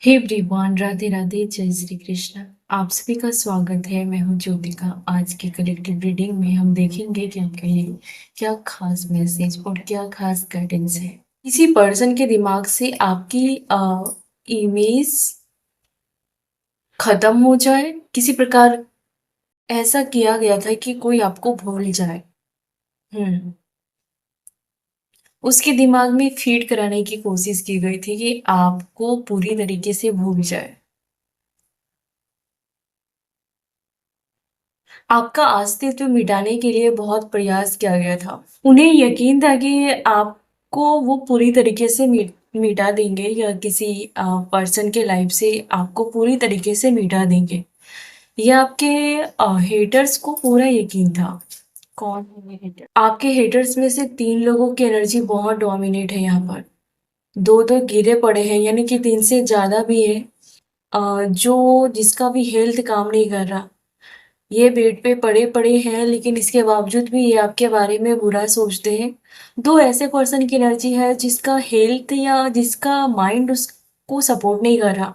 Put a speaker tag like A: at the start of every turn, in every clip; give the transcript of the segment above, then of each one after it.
A: Hey everyone, Radhe Radhe, जय श्री कृष्ण। आप सभी का स्वागत है। मैं हूँ ज्योतिका। आज की कलेक्टिव रीडिंग में हम देखेंगे कि आपके लिए क्या खास मैसेज और क्या खास गाइडेंस है। किसी पर्सन के दिमाग से आपकी इमेज खत्म हो जाए, किसी प्रकार ऐसा किया गया था कि कोई आपको भूल जाए। हम्म उसके दिमाग में फीड कराने की कोशिश की गई थी कि आपको पूरी तरीके से भूल जाए। आपका अस्तित्व मिटाने के लिए बहुत प्रयास किया गया था। उन्हें यकीन था कि आपको वो पूरी तरीके से मिटा देंगे, या किसी पर्सन के लाइफ से आपको पूरी तरीके से मिटा देंगे। ये आपके हेटर्स को पूरा यकीन था। कौन है ये हेटर? आपके हेटर्स में से 3 लोगों की एनर्जी बहुत डोमिनेट है यहाँ पर। 2 तो गिरे पड़े हैं, यानी कि 3 से ज़्यादा भी है। जो जिसका भी हेल्थ काम नहीं कर रहा। ये बेड पे पड़े पड़े हैं, लेकिन इसके बावजूद भी ये आपके बारे में बुरा सोचते हैं। 2 ऐसे पर्सन की एनर्जी है जिसका हेल्थ या जिसका माइंड उसको सपोर्ट नहीं कर रहा।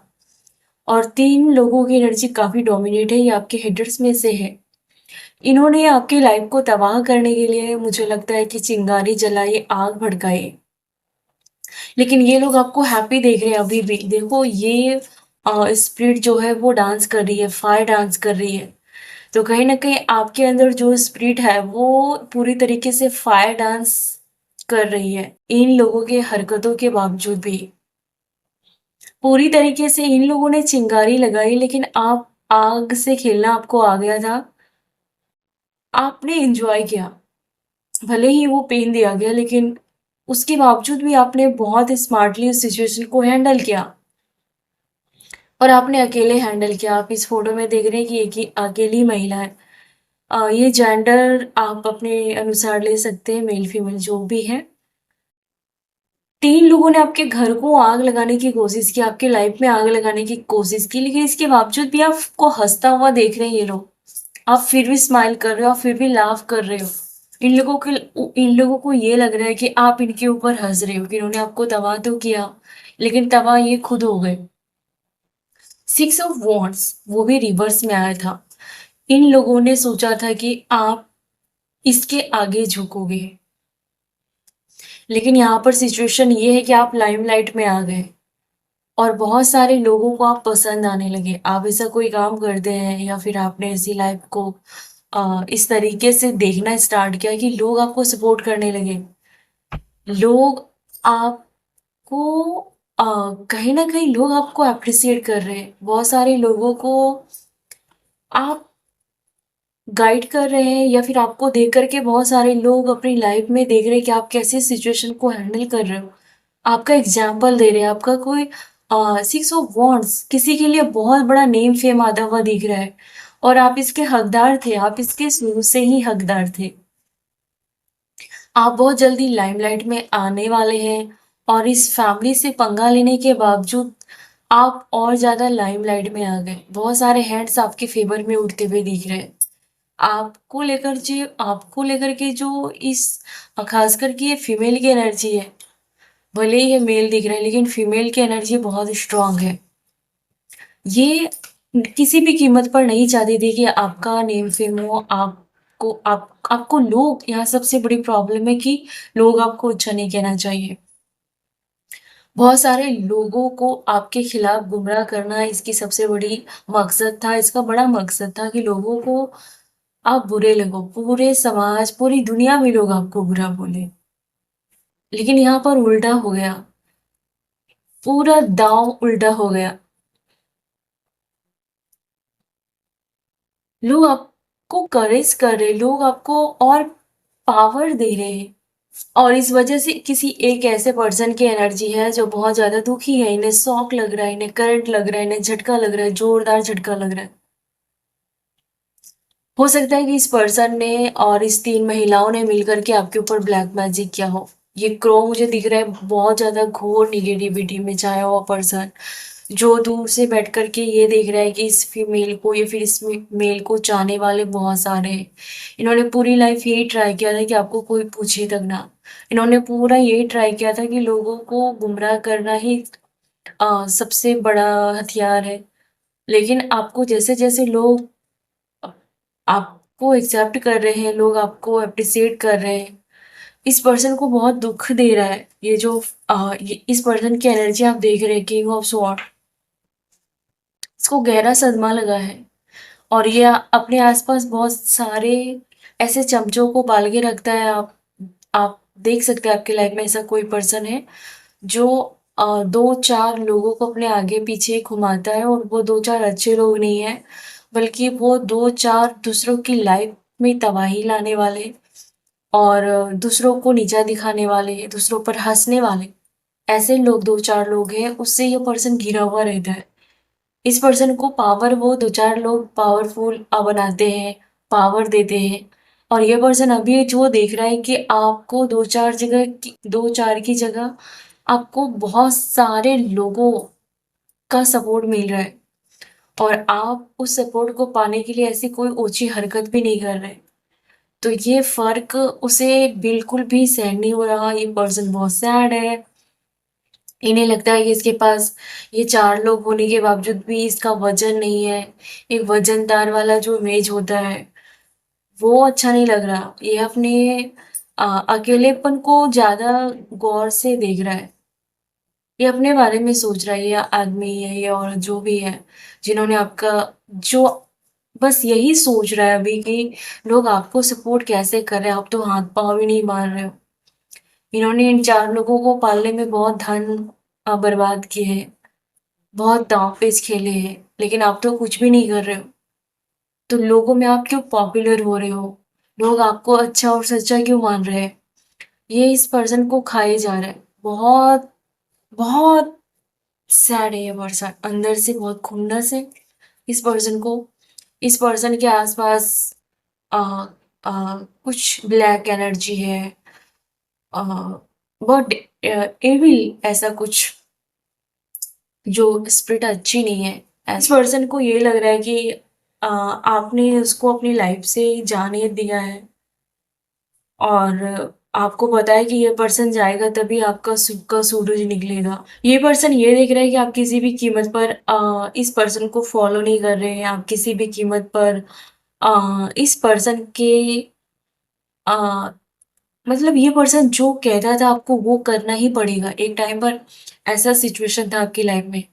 A: और 3 लोगों की एनर्जी काफ़ी डोमिनेट है, ये आपके हेडर्स में से है। इन्होंने आपकी लाइफ को तबाह करने के लिए, मुझे लगता है कि चिंगारी जलाई, आग भड़काई। लेकिन ये लोग आपको हैप्पी देख रहे हैं अभी भी। देखो, ये स्पिरिट जो है वो डांस कर रही है, फायर डांस कर रही है। तो कहीं न कहीं आपके अंदर जो स्पिरिट है वो पूरी तरीके से फायर डांस कर रही है, इन लोगों के हरकतों के बावजूद भी। पूरी तरीके से इन लोगों ने चिंगारी लगाई, लेकिन आप आग से खेलना आपको आ गया था। आपने एन्जॉय किया। भले ही वो पेन दिया गया, लेकिन उसके बावजूद भी आपने बहुत स्मार्टली उस सिचुएशन को हैंडल किया। और आपने अकेले हैंडल किया। आप इस फ़ोटो में देख रहे हैं कि एक ही अकेली महिला है। ये जेंडर आप अपने अनुसार ले सकते हैं, मेल फीमेल जो भी है। 3 लोगों ने आपके घर को आग लगाने की कोशिश की, आपके लाइफ में आग लगाने की कोशिश की, लेकिन इसके बावजूद भी आपको हँसता हुआ देख रहे हैं ये लोग। आप फिर भी स्माइल कर रहे हो, आप फिर भी लाफ कर रहे हो। इन लोगों को ये लग रहा है कि आप इनके ऊपर हँस रहे हो कि इन्होंने आपको तबाह तो किया, लेकिन तबाह ये खुद हो गए। 6 ऑफ वॉन्ड्स, वो भी रिवर्स में आया था। इन लोगों ने सोचा था कि आप इसके आगे झुकोगे, लेकिन यहाँ पर सिचुएशन ये है कि आप लाइमलाइट में आ गए और बहुत सारे लोगों को आप पसंद आने लगे। आप ऐसा कोई काम करते हैं या फिर आपने ऐसी लाइफ को इस तरीके से देखना स्टार्ट किया कि लोग आपको सपोर्ट करने लगे। लोग आपको कहीं न कहीं लोग आपको एप्रिशिएट कर रहे हैं। बहुत सारे लोगों को आप गाइड कर रहे हैं, या फिर आपको देख कर के बहुत सारे लोग अपनी लाइफ में देख रहे हैं कि आप कैसे सिचुएशन को हैंडल कर रहे हो। आपका एग्जाम्पल दे रहे हैं। आपका कोई 6 ऑफ वॉन्ड्स किसी के लिए बहुत बड़ा नेम फेम आता हुआ दिख रहा है, और आप इसके हकदार थे। आप इसके शुरू से ही हकदार थे। आप बहुत जल्दी लाइमलाइट में आने वाले हैं, और इस फैमिली से पंगा लेने के बावजूद आप और ज़्यादा लाइमलाइट में आ गए। बहुत सारे हैंड्स आपके फेवर में उठते हुए दिख रहे हैं। आपको लेकर के जो इस खास करके ये फीमेल की एनर्जी है। भले ही ये मेल दिख रहा है, लेकिन फीमेल की एनर्जी बहुत स्ट्रांग है। ये किसी भी कीमत पर नहीं चाहती थी कि आपका नेम फेम हो। आपको लोग, यहाँ सबसे बड़ी प्रॉब्लम है कि लोग आपको अच्छा नहीं कहना चाहिए। बहुत सारे लोगों को आपके खिलाफ गुमराह करना इसकी सबसे बड़ी मकसद था। इसका बड़ा मकसद था कि लोगों को आप बुरे लगो। पूरे समाज, पूरी दुनिया में लोग आपको बुरा बोले। लेकिन यहाँ पर उल्टा हो गया। पूरा दांव उल्टा हो गया। लोग आपको करेज कर रहे, लोग आपको और पावर दे रहे हैं। और इस वजह से किसी एक ऐसे पर्सन की एनर्जी है जो बहुत ज्यादा दुखी है। इन्हें शॉक लग रहा है, इन्हें करंट लग रहा है, इन्हें झटका लग रहा है, जोरदार झटका लग रहा है। हो सकता है कि इस पर्सन ने और इस 3 महिलाओं ने मिलकर के आपके ऊपर ब्लैक मैजिक किया हो। ये क्रो मुझे दिख रहा है बहुत ज्यादा घोर निगेटिविटी में छाया हुआ पर्सन, जो दूर से बैठ कर के ये देख रहा है कि इस फीमेल को या फिर इस मेल को चाहने वाले बहुत सारे हैं। इन्होंने पूरी लाइफ यही ट्राई किया था कि आपको कोई पूछे तक ना। इन्होंने पूरा यही ट्राई किया था कि लोगों को गुमराह करना ही सबसे बड़ा हथियार है। लेकिन आपको जैसे-जैसे लोग अ, आपको एक्सेप्ट कर रहे हैं, लोग आपको एप्रिशिएट कर रहे हैं, इस पर्सन को बहुत दुःख दे रहा है। ये जो ये इस पर्सन की एनर्जी आप देख रहे हैं, किंग ऑफ स्वॉर्ड, इसको गहरा सदमा लगा है और ये अपने आस-पास बहुत सारे ऐसे चमचों को पाल के रखता है। आप देख सकते हैं आपकी लाइफ में ऐसा कोई पर्सन है जो 2-4 लोगों को अपने आगे-पीछे घुमाता है और वो 2-4 अच्छे लोग नहीं हैं, बल्कि वो 2-4 दूसरों की लाइफ में तबाही लाने वाले और दूसरों को नीचा दिखाने वाले, दूसरों पर हँसने वाले, ऐसे लोग 2-4 लोग हैं, उससे ये पर्सन घिरा हुआ रहता है। इस पर्सन को पावर वो 2-4 लोग पावरफुल बनाते हैं, पावर देते हैं और ये पर्सन अभी जो देख रहा है कि आपको 2-4 की जगह आपको बहुत सारे लोगों का सपोर्ट मिल रहा है और आप उस सपोर्ट को पाने के लिए ऐसी कोई ऊँची हरकत भी नहीं कर रहे। तो ये फ़र्क उसे बिल्कुल भी सहन नहीं हो रहा, ये पर्सन बहुत सैड है। इन्हें लगता है कि इसके पास ये 4 लोग होने के बावजूद भी इसका वज़न नहीं है। एक वज़नदार वाला जो इमेज होता है, वो अच्छा नहीं लग रहा। ये अपने अकेलेपन को ज़्यादा गौर से देख रहा है। ये अपने बारे में सोच रहा है, ये आदमी है, ये औरत जो भी है, जिन्होंने आपका जो बस यही सोच रहा है अभी कि लोग आपको सपोर्ट कैसे कर रहे हैं, आप तो हाथ-पाँव भी नहीं मार रहे हो। इन्होंने इन 4 लोगों को पालने में बहुत धन बर्बाद किए हैं, बहुत दाँव-पेच खेले हैं, लेकिन आप तो कुछ भी नहीं कर रहे हो। तो लोगों में आप क्यों पॉपुलर हो रहे हो? लोग आपको अच्छा और सच्चा क्यों मान रहे हैं? ये इस पर्सन को खाए जा रहा है। बहुत, बहुत सैड है ये पर्सन, अंदर से बहुत खुन्नस है इस पर्सन को। इस पर्सन के आस-पास अ कुछ ब्लैक एनर्जी है, अ, बहुत एविल ऐसा कुछ जो स्पिरिट अच्छी नहीं है। इस पर्सन को ये लग रहा है कि आपने उसको अपनी लाइफ से जाने दिया है और आपको पता है कि ये पर्सन जाएगा तभी आपका सुख का सूरज निकलेगा। ये पर्सन ये देख रहा है कि आप किसी भी कीमत पर इस पर्सन को फॉलो नहीं कर रहे हैं। आप किसी भी कीमत पर इस पर्सन के अ, मतलब ये पर्सन जो कहता था आपको वो करना ही पड़ेगा। एक टाइम पर ऐसा सिचुएशन था आपकी लाइफ में।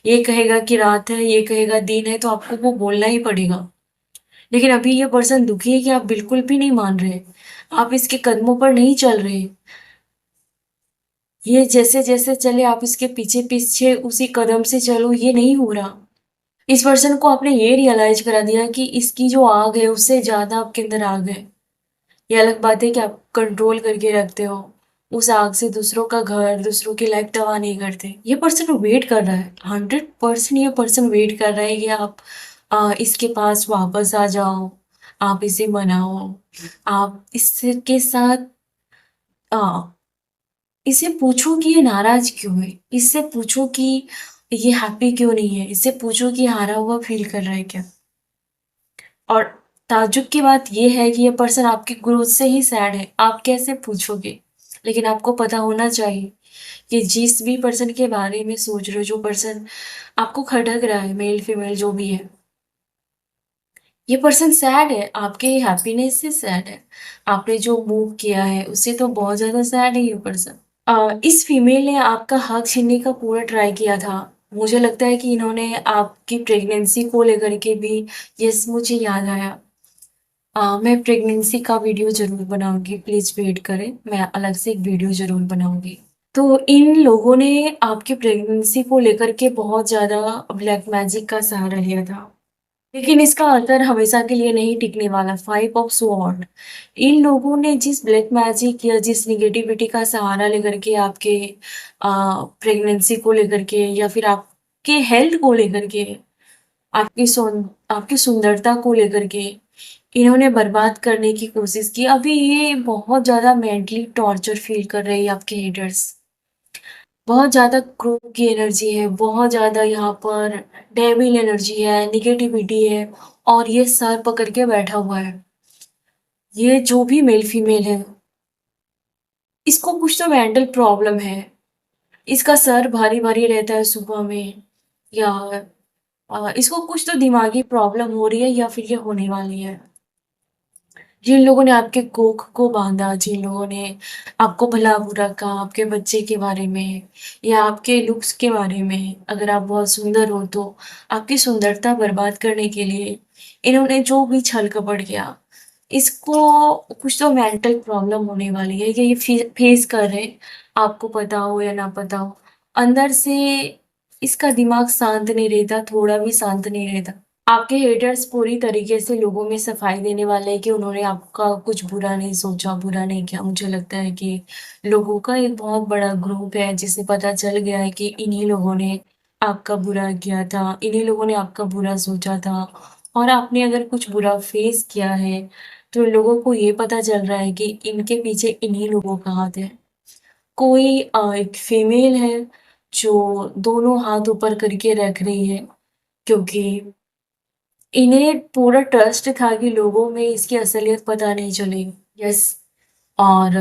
A: ये कहेगा कि रात है, ये कहेगा दिन है, तो आपको वो बोलना ही पड़ेगा। लेकिन अभी ये पर्सन दुखी है कि आप बिल्कुल भी नहीं मान रहे। आप इसके कदमों पर नहीं चल रहे। ये जैसे-जैसे चले आप इसके पीछे-पीछे उसी कदम से चलो, ये नहीं हो रहा। इस पर्सन को आपने ये रियलाइज़ करा दिया कि इसकी जो आग है उससे ज़्यादा आपके अंदर आग है। ये अलग बात है कि आप कंट्रोल करके रखते हो। उस आग से दूसरों का घर, दूसरों की लाइफ तबाह नहीं करते। ये पर्सन वेट कर रहा है, 100% ये पर्सन वेट कर रहा है कि आप इसके पास वापस आ जाओ, आप इसे मनाओ, आप इसके साथ अ, इससे पूछो कि ये नाराज़ क्यों है? इससे पूछो कि ये हैप्पी क्यों नहीं है? इससे पूछो कि हारा हुआ फ़ील कर रहा है क्या? और ताज्जुब की बात ये है कि ये पर्सन आपकी ग्रोथ से ही सैड है। आप कैसे पूछोगे? लेकिन आपको पता होना चाहिए कि जिस भी पर्सन के बारे में सोच रहे हो, जो पर्सन आपको खटक रहा है, मेल फीमेल जो भी है, ये पर्सन सैड है, आपके हैप्पीनेस से सैड है। आपने जो मूव किया है, उससे तो बहुत ज़्यादा सैड है ये पर्सन। इस फीमेल ने आपका हक छीनने का पूरा ट्राई किया था। मुझे लगता है कि इन्होंने आपकी प्रेगनेंसी को लेकर के भी, यस मुझे याद आया। मैं प्रेगनेंसी का वीडियो ज़रूर बनाऊँगी, प्लीज़ वेट करें, मैं अलग से एक वीडियो ज़रूर बनाऊँगी। तो इन लोगों ने आपकी प्रेगनेंसी को लेकर के बहुत ज़्यादा ब्लैक मैजिक का सहारा लिया था। लेकिन इसका असर हमेशा के लिए नहीं टिकने वाला। 5 ऑफ स्वॉर्ड, इन लोगों ने जिस ब्लैक मैजिक या जिस नेगेटिविटी का सहारा लेकर के आपके प्रेगनेंसी को लेकर के या फिर आपके हेल्थ को लेकर के, आपकी सुंदरता को लेकर के इन्होंने बर्बाद करने की कोशिश की। अभी ये बहुत ज़्यादा मेंटली टॉर्चर फ़ील कर रहे हैं आपके हेटर्स। बहुत ज़्यादा क्रोध की एनर्जी है, बहुत ज़्यादा यहाँ पर डेविल एनर्जी है, नेगेटिविटी है और ये सर पकड़ के बैठा हुआ है। ये जो भी मेल फीमेल है, इसको कुछ तो मेंटल प्रॉब्लम है। इसका सर भारी-भारी रहता है सुबह में, या इसको कुछ तो दिमागी प्रॉब्लम हो रही है या फिर ये होने वाली है। जिन लोगों ने आपके कोख को बाँधा, जिन लोगों ने आपको भला-बुरा कहा आपके बच्चे के बारे में या आपके लुक्स के बारे में, अगर आप बहुत सुंदर हो तो आपकी सुंदरता बर्बाद करने के लिए इन्होंने जो भी छल-कपट किया, इसको कुछ तो मेंटल प्रॉब्लम होने वाली है, ये फेस कर रहे हैं, आपको पता हो या ना पता हो। अंदर से इसका दिमाग शांत नहीं रहता, थोड़ा भी शांत नहीं रहता। आपके हेटर्स पूरी तरीके से लोगों में सफाई देने वाले हैं कि उन्होंने आपका कुछ बुरा नहीं सोचा, बुरा नहीं किया। मुझे लगता है कि लोगों का एक बहुत बड़ा ग्रुप है जिसे पता चल गया है कि इन्हीं लोगों ने आपका बुरा किया था, इन्हीं लोगों ने आपका बुरा सोचा था और आपने अगर कुछ बुरा फेस किया है, तो लोगों को ये पता चल रहा है कि इनके पीछे इन्हीं लोगों का हाथ है। कोई एक फीमेल है जो दोनों हाथ ऊपर करके रख रही है क्योंकि इन्हें पूरा ट्रस्ट था कि लोगों में इसकी असलियत पता नहीं चलेगी। यस। और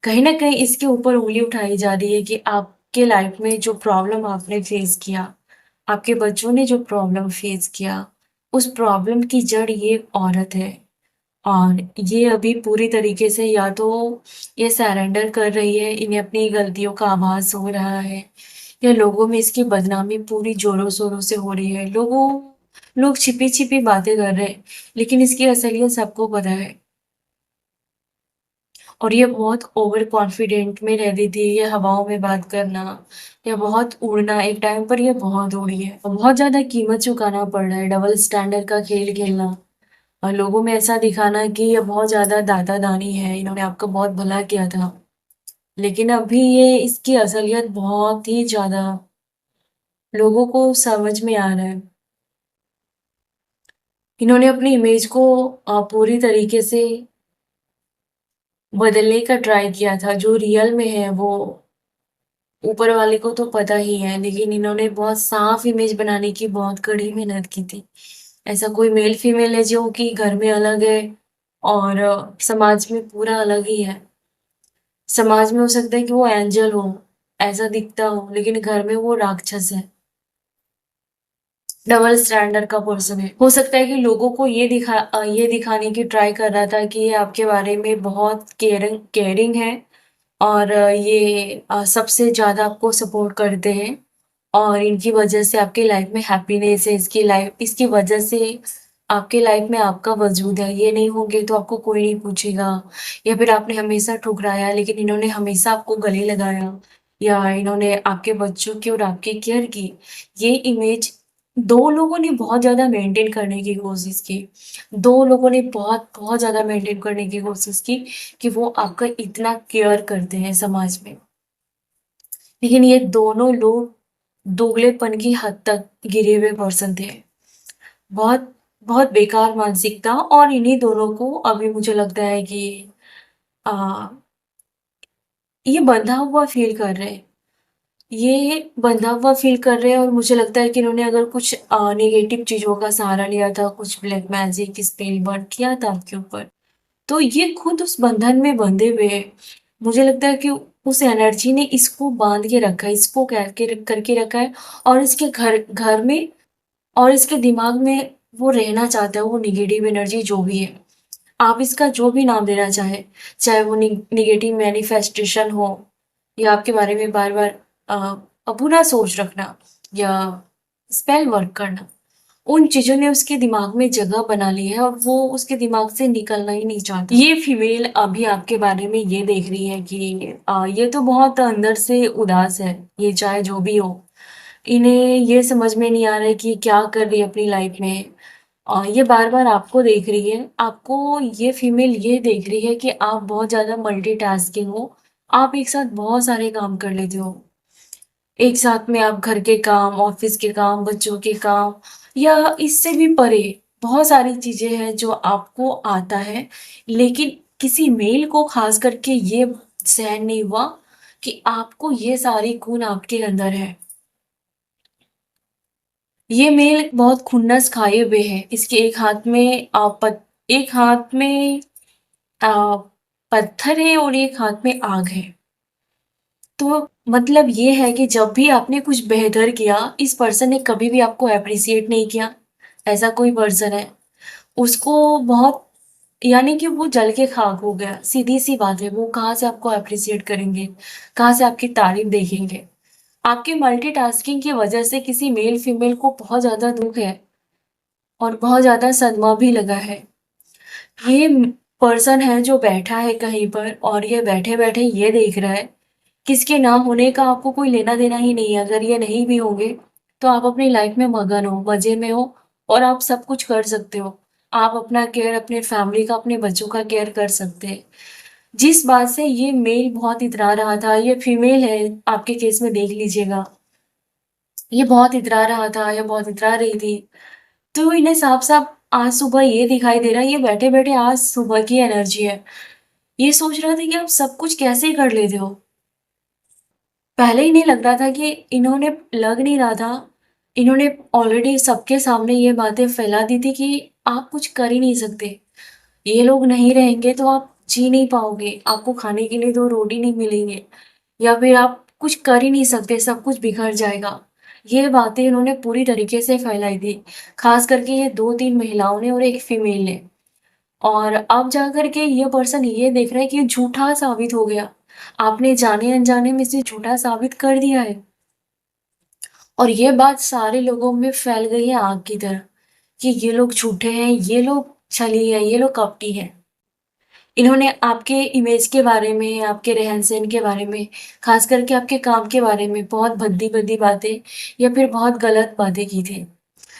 A: कहीं न कहीं इसके ऊपर उँगली उठाई जा रही है कि आपके लाइफ में जो प्रॉब्लम आपने फेस किया, आपके बच्चों ने जो प्रॉब्लम फेस किया, उस प्रॉब्लम की जड़ ये औरत है। और ये अभी पूरी तरीके से या तो ये सरेंडर कर रही है, इन्हें अपनी गलतियों का आभास हो रहा है या लोगों में इसकी बदनामी पूरी ज़ोरों-शोरों से हो रही है। लोग छिपी-छिपी बातें कर रहे हैं, लेकिन इसकी असलियत सबको पता है। और ये बहुत ओवर कॉन्फिडेंट में रहती थी, ये हवाओं में बात करना या बहुत उड़ना, एक टाइम पर ये बहुत उड़ी है। और बहुत ज़्यादा कीमत चुकाना पड़ रहा है, डबल स्टैंडर्ड का खेल खेलना और लोगों में ऐसा दिखाना कि ये बहुत ज़्यादा दाता-दानी है, इन्होंने आपका बहुत भला किया था। लेकिन अभी ये इसकी असलियत बहुत ही ज़्यादा लोगों को समझ में आ रहा है। इन्होंने अपनी इमेज को पूरी तरीके से बदलने का ट्राई किया था, जो रियल में है वो ऊपर वाले को तो पता ही है, लेकिन इन्होंने बहुत साफ इमेज बनाने की बहुत कड़ी मेहनत की थी। ऐसा कोई मेल फीमेल है जो कि घर में अलग है और समाज में पूरा अलग ही है। समाज में हो सकता है कि वो एंजल हो, ऐसा दिखता हो, लेकिन घर में वो राक्षस है, डबल स्टैंडर्ड का पर्सन है। हो सकता है कि लोगों को ये दिखाने की ट्राई कर रहा था कि ये आपके बारे में बहुत केयरिंग है और ये सबसे ज़्यादा आपको सपोर्ट करते हैं और इनकी वजह से आपकी लाइफ में हैप्पीनेस है, इसकी वजह से आपके लाइफ में आपका वजूद है। ये नहीं होंगे तो आपको कोई नहीं पूछेगा या फिर आपने हमेशा ठुकराया लेकिन इन्होंने हमेशा आपको गले लगाया या इन्होंने आपके बच्चों की और आपकी केयर की। ये इमेज 2 लोगों ने बहुत ज़्यादा मेंटेन करने की कोशिश की। 2 लोगों ने बहुत ज़्यादा मेंटेन करने की कोशिश की कि वो आपका इतना केयर करते हैं समाज में। लेकिन ये दोनों लोग दोगलेपन की हद तक गिरे हुए पर्सन थे। बहुत बहुत बेकार मानसिकता और इन्हीं दोनों को अभी मुझे लगता है कि अ, ये बँधा हुआ फ़ील कर रहे हैं। ये बँधा हुआ फ़ील कर रहे हैं और मुझे लगता है कि इन्होंने अगर कुछ नेगेटिव चीज़ों का सहारा लिया था, कुछ ब्लैक मैजिक, स्पेल वर्क किया था आपके ऊपर, तो ये खुद उस बंधन में बंधे हुए हैं। मुझे लगता है कि उस एनर्जी ने इसको बाँध के रखा है, इसको करके रखा है और इसके घर घर में और इसके दिमाग में वो रहना चाहता है, वो नेगेटिव एनर्जी जो भी है। आप इसका जो भी नाम देना चाहें, चाहे वो नेगेटिव मैनिफेस्टेशन हो या आपके बारे में बार-बार बुरा सोच रखना या स्पेल वर्क करना। उन चीज़ों ने उसके दिमाग में जगह बना ली है और वो उसके दिमाग से निकलना ही नहीं चाहता। ये फीमेल अभी आपके बारे में ये देख रही है कि ये तो बहुत अंदर से उदास है, ये चाहे जो भी हो। इन्हें ये समझ में नहीं आ रहा है कि क्या कर रही है अपनी लाइफ में। ये बार-बार आपको देख रही है। आपको ये फीमेल ये देख रही है कि आप बहुत ज़्यादा मल्टीटास्किंग हो। आप एक साथ बहुत सारे काम कर लेते हो। एक साथ में आप घर के काम, ऑफ़िस के काम, बच्चों के काम या इससे भी परे बहुत सारी चीज़ें हैं जो आपको आता है। लेकिन किसी मेल को ख़ास करके ये सहन नहीं हुआ कि आपको ये सारे गुण आपके अंदर है। ये मेल बहुत खुन्नस खाए हुए है। इसके एक हाथ में अ, पत्थर है और एक हाथ में आग है। तो मतलब ये है कि जब भी आपने कुछ बेहतर किया, इस पर्सन ने कभी भी आपको एप्रिशिएट नहीं किया। ऐसा कोई पर्सन है, उसको बहुत यानी कि वो जल के खाक हो गया, सीधी-सी बात है। वो कहाँ से आपको एप्रिशिएट करेंगे, कहाँ से आपकी तारीफ़ देखेंगे। आपकी मल्टीटास्किंग की वजह से किसी मेल फीमेल को बहुत ज़्यादा दुःख है और बहुत ज़्यादा सदमा भी लगा है। ये पर्सन है जो बैठा है कहीं पर और ये बैठे-बैठे ये देख रहा है, किसके ना होने का आपको कोई लेना-देना ही नहीं है। अगर ये नहीं भी होंगे, तो आप अपनी लाइफ़ में मगन हो, मज़े में हो और आप सब कुछ कर सकते हो। आप अपना केयर, अपने फैमिली का, अपने बच्चों का केयर कर सकते हैं। जिस बात से ये मेल बहुत इतरा रहा था, ये फीमेल है, आपके केस में देख लीजिएगा। ये बहुत इतरा रहा था या बहुत इतरा रही थी, तो इन्हें साफ-साफ आज सुबह ये दिखाई दे रहा है, ये बैठे-बैठे आज सुबह की एनर्जी है। ये सोच रहा था कि आप सब कुछ कैसे कर लेते हो? पहले इन्हें लग रहा था कि इन्होंने लग नहीं रहा था, इन्होंने ऑलरेडी सबके सामने ये बातें फैला दी थी कि आप कुछ कर ही नहीं सकते। ये लोग नहीं रहेंगे तो आप जी नहीं पाओगे, आपको खाने के लिए 2 रोटी नहीं मिलेंगे या फिर आप कुछ कर ही नहीं सकते, सब कुछ बिखर जाएगा। ये बातें इन्होंने पूरी तरीके से फैलाई थी, ख़ास करके ये 2-3 महिलाओं ने और 1 फीमेल ने। और अब जाकर के ये पर्सन ये देख रहा है कि ये झूठा साबित हो गया। आपने जाने-अनजाने में इसे झूठा साबित कर दिया है और ये बात सारे लोगों में फैल गई है आग की तरह कि ये लोग झूठे हैं, ये लोग छली हैं, ये लोग कपटी हैं। इन्होंने आपके इमेज के बारे में, आपके रहन-सहन के बारे में, ख़ास करके आपके काम के बारे में बहुत भद्दी-भद्दी बातें या फिर बहुत गलत बातें की थी,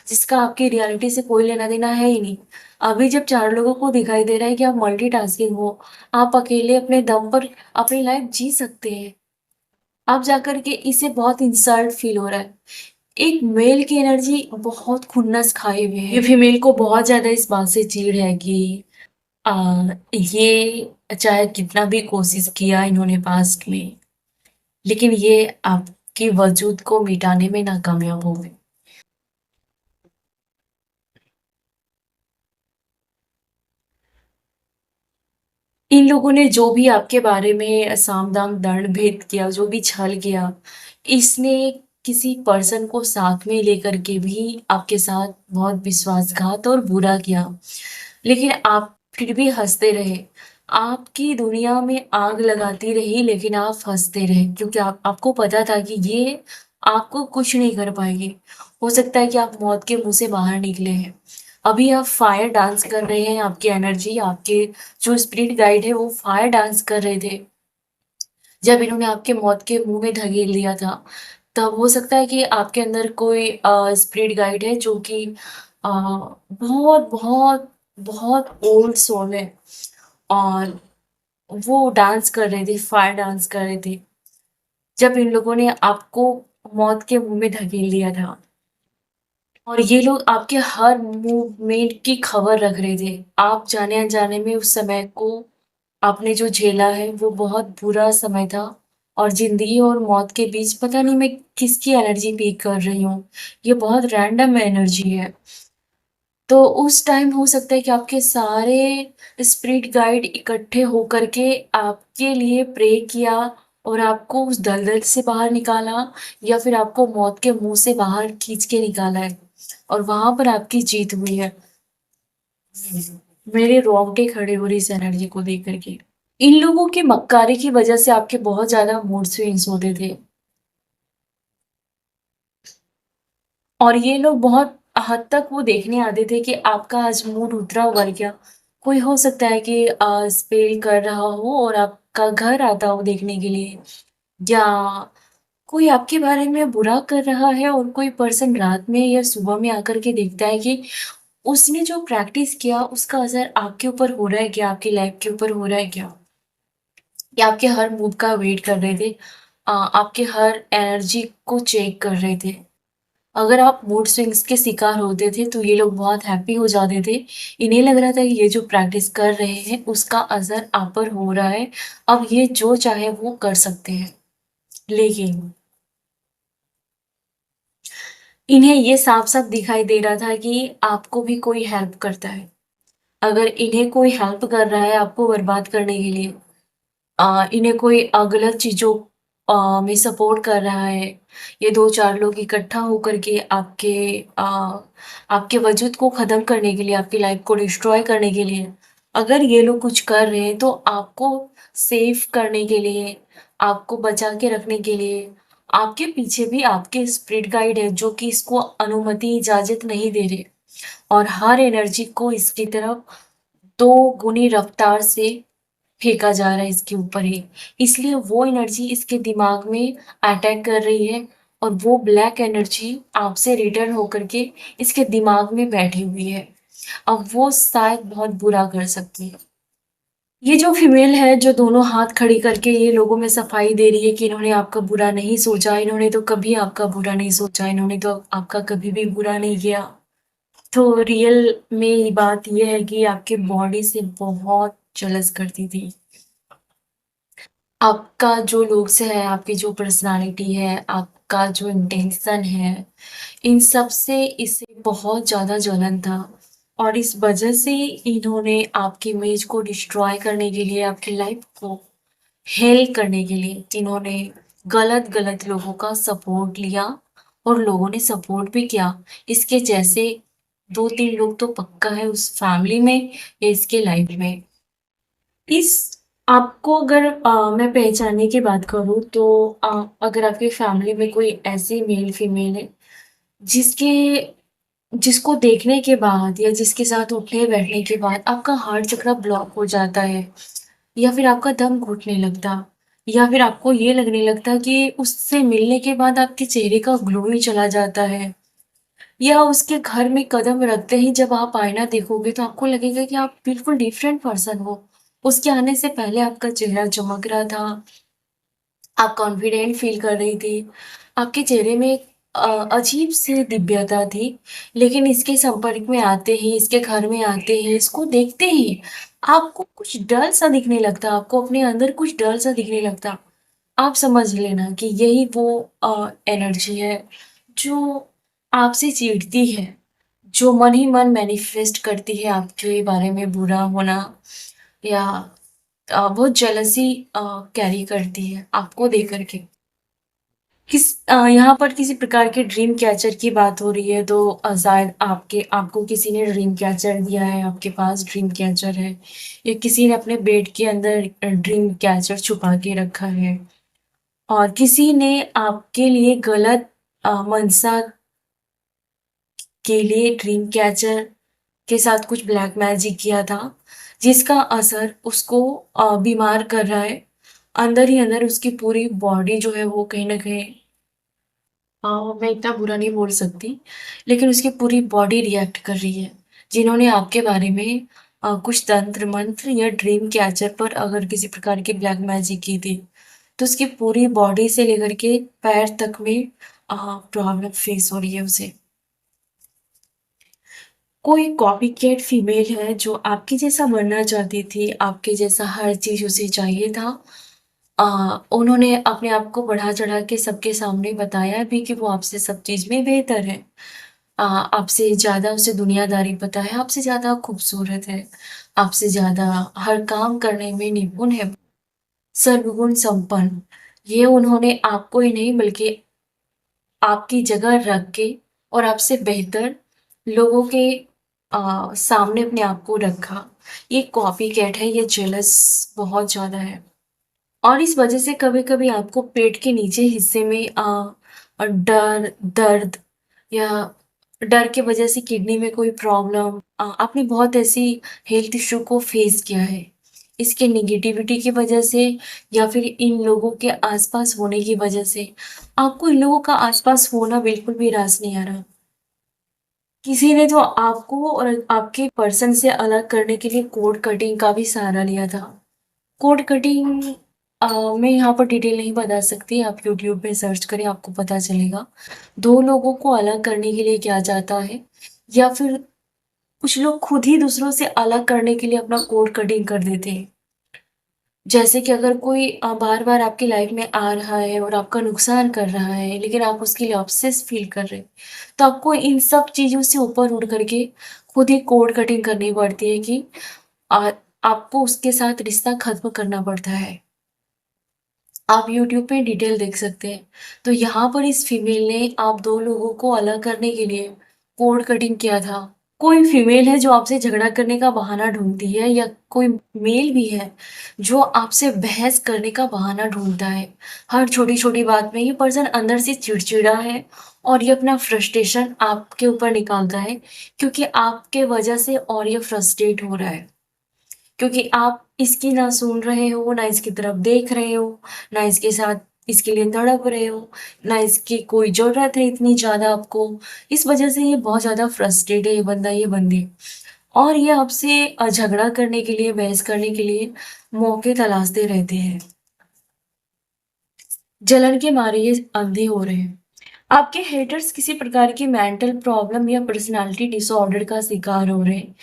A: जिसका आपकी रियलिटी से कोई लेना-देना है ही नहीं। अभी जब 4 लोगों को दिखाई दे रहा है कि आप मल्टीटास्किंग हो, आप अकेले अपने दम पर अपनी लाइफ़ जी सकते हैं, अब जाकर के इसे बहुत इंसल्ट फ़ील हो रहा है। एक मेल की एनर्जी बहुत खुन्नस खाए हुए है। ये फीमेल को बहुत ज़्यादा इस बात से चिढ़ है कि अ, ये चाहे कितना भी कोशिश किया इन्होंने पास्ट में, लेकिन ये आपके वजूद को मिटाने में नाकामयाब हो गए। इन लोगों ने जो भी आपके बारे में साम-दाम, दंड-भेद किया, जो भी छल किया, इसने किसी पर्सन को साथ में लेकर के भी आपके साथ बहुत विश्वासघात और बुरा किया। लेकिन आप फिर भी हँसते रहे। आपकी दुनिया में आग लगाती रही लेकिन आप हँसते रहे क्योंकि आपको पता था कि ये आपको कुछ नहीं कर पाएगी। हो सकता है कि आप मौत के मुँह से बाहर निकले हैं। अभी आप फायर डांस कर रहे हैं, आपकी एनर्जी, आपके जो स्पिरिट गाइड है वो फायर डांस कर रहे थे। जब इन्होंने आपके मौत के मुँह में धकेल दिया था, तब हो सकता है कि आपके अंदर कोई स्पिरिट गाइड है जो कि बहुत, बहुत, बहुत ओल्ड सोल है और वो डांस कर रहे थे, फायर डांस कर रहे थे, जब इन लोगों ने आपको मौत के मुँह में धकेल दिया था। और ये लोग आपके हर मूवमेंट की खबर रख रहे थे। आप जाने-अनजाने में उस समय को आपने जो झेला है, वो बहुत बुरा समय था और ज़िंदगी और मौत के बीच पता नहीं मैं किसकी एनर्जी पीक कर रही हूँ। ये बहुत रैंडम एनर्जी है। तो उस टाइम हो सकता है कि आपके सारे स्पिरिट गाइड इकट्ठे होकर के आपके लिए प्रे किया और आपको उस दलदल से बाहर निकाला या फिर आपको मौत के मुँह से बाहर खींच के निकाला है और वहाँ पर आपकी जीत हुई है। मेरे रोंगटे खड़े हो रही इस एनर्जी को देख कर के। इन लोगों की मक्कारी की वजह से आपके बहुत ज़्यादा मूड स्विंग्स होते थे और ये लोग बहुत हद तक वो देखने आते थे कि आपका आज मूड उतरा हुआ है क्या? कोई हो सकता है कि स्पेल कर रहा हो और आपका घर आता हो देखने के लिए या कोई आपके बारे में बुरा कर रहा है और कोई पर्सन रात में या सुबह में आकर के देखता है कि उसने जो प्रैक्टिस किया उसका असर आपके ऊपर हो रहा है क्या? आपकी लाइफ के ऊपर हो रहा है क्या? या आपके हर मूव का वेट कर रहे थे? आपके हर एनर्जी को चेक कर रहे थे? अगर आप मूड स्विंग्स के शिकार होते थे तो ये लोग बहुत हैप्पी हो जाते थे। इन्हें लग रहा था कि ये जो प्रैक्टिस कर रहे हैं उसका असर आप पर हो रहा है। अब ये जो चाहे वो कर सकते हैं। लेकिन इन्हें ये साफ-साफ दिखाई दे रहा था कि आपको भी कोई हेल्प करता है। अगर इन्हें कोई हेल्प कर रहा है आपको बर्बाद करने के लिए इन्हें कोई गलत चीज़ों में सपोर्ट कर रहा है। ये 2-4 लोग इकट्ठा होकर के आपके वजूद को ख़त्म करने के लिए, आपकी लाइफ़ को डिस्ट्रॉय करने के लिए, अगर ये लोग कुछ कर रहे हैं तो आपको सेव करने के लिए, आपको बचा के रखने के लिए, आपके पीछे भी आपके स्पिरिट गाइड है जो कि इसको अनुमति, इजाज़त नहीं दे रहे और हर एनर्जी को इसकी तरफ 2 गुनी रफ़्तार से फेंका जा रहा है इसके ऊपर ही। इसलिए वो एनर्जी इसके दिमाग में अटैक कर रही है और वो ब्लैक एनर्जी आपसे रिटर्न होकर के इसके दिमाग में बैठी हुई है। अब वो शायद बहुत बुरा कर सकती है। ये जो फीमेल है जो दोनों हाथ खड़ी करके ये लोगों में सफाई दे रही है कि इन्होंने आपका बुरा नहीं सोचा, इन्होंने तो कभी आपका बुरा नहीं सोचा, इन्होंने तो आपका कभी भी बुरा नहीं किया। तो रियल में बात ये है कि आपकी बॉडी से बहुत जेलस करती थी। आपका जो लुक्स है, आपकी जो पर्सनैलिटी है, आपका जो इंटेंशन है, इन सब से इसे बहुत ज़्यादा जलन था और इस वजह से इन्होंने आपकी इमेज को डिस्ट्रॉय करने के लिए, आपकी लाइफ को हेल करने के लिए इन्होंने गलत-गलत लोगों का सपोर्ट लिया और लोगों ने सपोर्ट भी किया। इसके जैसे 2-3 लोग तो पक्का है उस फैमिली में या इसके लाइफ में। इस आपको अगर मैं पहचानने की बात करूँ तो अगर आपकी फैमिली में कोई ऐसी मेल फीमेल है जिसके जिसको देखने के बाद या जिसके साथ उठने-बैठने के बाद आपका हार्ट चक्र ब्लॉक हो जाता है या फिर आपका दम घुटने लगता या फिर आपको ये लगने लगता कि उससे मिलने के बाद आपके चेहरे का ग्लो ही चला जाता है या उसके घर में कदम रखते ही जब आप आईना देखोगे तो आपको लगेगा कि आप बिल्कुल डिफरेंट पर्सन हो। उसके आने से पहले आपका चेहरा चमक रहा था, आप कॉन्फिडेंट फ़ील कर रही थी, आपके चेहरे में एक अजीब-सी दिव्यता थी, लेकिन इसके संपर्क में आते ही, इसके घर में आते ही, इसको देखते ही आपको कुछ डल-सा दिखने लगता, आपको अपने अंदर कुछ डल-सा दिखने लगता। आप समझ लेना कि यही वो एनर्जी है जो आपसे चिढ़ती है, जो मन ही मन मैनिफेस्ट करती है आपके बारे में बुरा होना या बहुत जेलसी कैरी करती है आपको देकर के। यहाँ पर किसी प्रकार के ड्रीम कैचर की बात हो रही है तो शायद आपको किसी ने ड्रीम कैचर दिया है, आपके पास ड्रीम कैचर है या किसी ने अपने बेड के अंदर ड्रीम कैचर छुपा के रखा है और किसी ने आपके लिए गलत मंशा के लिए ड्रीम कैचर के साथ कुछ ब्लैक मैजिक किया था, जिसका असर उसको बीमार कर रहा है। अंदर ही अंदर उसकी पूरी बॉडी जो है वो कहीं न कहीं मैं इतना बुरा नहीं बोल सकती, लेकिन उसकी पूरी बॉडी रिएक्ट कर रही है। जिन्होंने आपके बारे में कुछ तंत्र मंत्र या ड्रीम कैचर पर अगर किसी प्रकार की ब्लैक मैजिक की थी, तो उसकी पूरी बॉडी से लेकर के पैर तक में प्रॉब्लम फेस हो रही है उसे। कोई कॉपीकैट फीमेल है जो आपके जैसा बनना चाहती थी, आपके जैसा हर चीज़ उसे चाहिए था। उन्होंने अपने आप को बढ़ा-चढ़ा के सबके सामने बताया भी कि वो आपसे सब चीज़ में बेहतर है। आपसे ज़्यादा उसे दुनियादारी पता है, आपसे ज़्यादा खूबसूरत है, आपसे ज़्यादा हर काम करने में निपुण है, सर्वगुण संपन्न। ये उन्होंने आपको ही नहीं बल्कि आपकी जगह रख के और आपसे बेहतर लोगों के सामने अपने आप को रखा। ये कॉपीकैट है, ये जेलस बहुत ज़्यादा है और इस वजह से कभी-कभी आपको पेट के नीचे हिस्से में डर, दर्द या डर की वजह से किडनी में कोई प्रॉब्लम आपने बहुत ऐसी हेल्थ इश्यू को फेस किया है। इसके नेगेटिविटी की वजह से या फिर इन लोगों के आस-पास होने की वजह से, आपको इन लोगों का आस-पास होना बिल्कुल भी रास नहीं आ रहा। किसी ने तो आपको और आपके पर्सन से अलग करने के लिए कोड कटिंग का भी सहारा लिया था। कोड कटिंग मैं यहाँ पर डिटेल नहीं बता सकती, आप यूट्यूब पे सर्च करें आपको पता चलेगा। 2 लोगों को अलग करने के लिए किया जाता है या फिर कुछ लोग खुद ही दूसरों से अलग करने के लिए अपना कोड कटिंग कर देते हैं। जैसे कि अगर कोई बार-बार आपकी लाइफ में आ रहा है और आपका नुकसान कर रहा है, लेकिन आप उसके लिए ऑब्सेस फील कर रहे हैं, तो आपको इन सब चीज़ों से ऊपर उठ करके खुद ही कोड कटिंग करनी पड़ती है कि अ, आपको उसके साथ रिश्ता ख़त्म करना पड़ता है। आप यूट्यूब पे डिटेल देख सकते हैं। तो यहाँ पर इस फीमेल ने आप 2 लोगों को अलग करने के लिए कोड कटिंग किया था। कोई फीमेल है जो आपसे झगड़ा करने का बहाना ढूँढती है, या कोई मेल भी है जो आपसे बहस करने का बहाना ढूँढता है। हर छोटी-छोटी बात में ये पर्सन अंदर से चिड़चिड़ा है और ये अपना फ्रस्ट्रेशन आपके ऊपर निकालता है, क्योंकि आपके वजह से और ये फ्रस्ट्रेट हो रहा है। क्योंकि आप इसकी ना सुन रहे हो, ना इसकी तरफ देख रहे हो, ना इसके साथ इसके लिए तड़प रहे हो, ना इसकी कोई ज़रूरत है इतनी ज़्यादा आपको। इस वजह से ये बहुत ज़्यादा फ्रस्ट्रेट है ये बंदा, ये बंदी। और ये आपसे झगड़ा करने के लिए, बहस करने के लिए मौके तलाशते रहते हैं। जलन के मारे ये अंधे हो रहे हैं। आपके हेटर्स किसी प्रकार की मेंटल प्रॉब्लम या पर्सनैलिटी डिसऑर्डर का शिकार हो रहे हैं।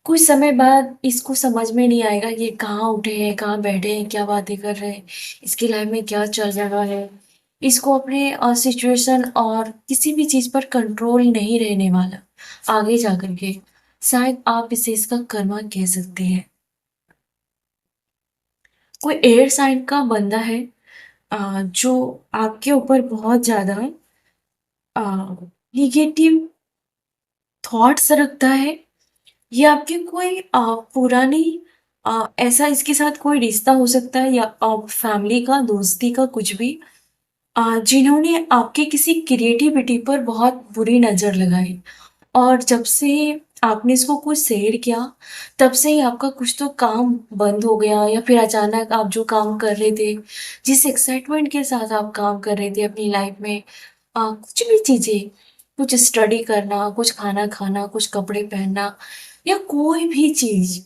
A: कुछ समय बाद इसको समझ में नहीं आएगा ये कहाँ उठे हैं, कहाँ बैठे हैं, क्या बातें कर रहे हैं, इसकी लाइफ में क्या चल रहा है। इसको अपने सिचुएशन और किसी भी चीज़ पर कंट्रोल नहीं रहने वाला आगे जा कर के। शायद आप इसे इसका कर्मा कह सकते हैं। कोई एयर साइन का बंदा है जो आपके ऊपर बहुत ज़्यादा निगेटिव थॉट्स रखता है। ये आपकी कोई पुरानी ऐसा इसके साथ कोई रिश्ता हो सकता है, या फैमिली का, दोस्ती का, कुछ भी जिन्होंने आपके किसी क्रिएटिविटी पर बहुत बुरी नज़र लगाई। और जब से आपने इसको कुछ शेयर किया, तब से ही आपका कुछ तो काम बंद हो गया, या फिर अचानक आप जो काम कर रहे थे, जिस एक्साइटमेंट के साथ आप काम कर रहे थे अपनी लाइफ में, कुछ भी चीज़ें, कुछ स्टडी करना, कुछ खाना खाना, कुछ कपड़े पहनना, या कोई भी चीज़,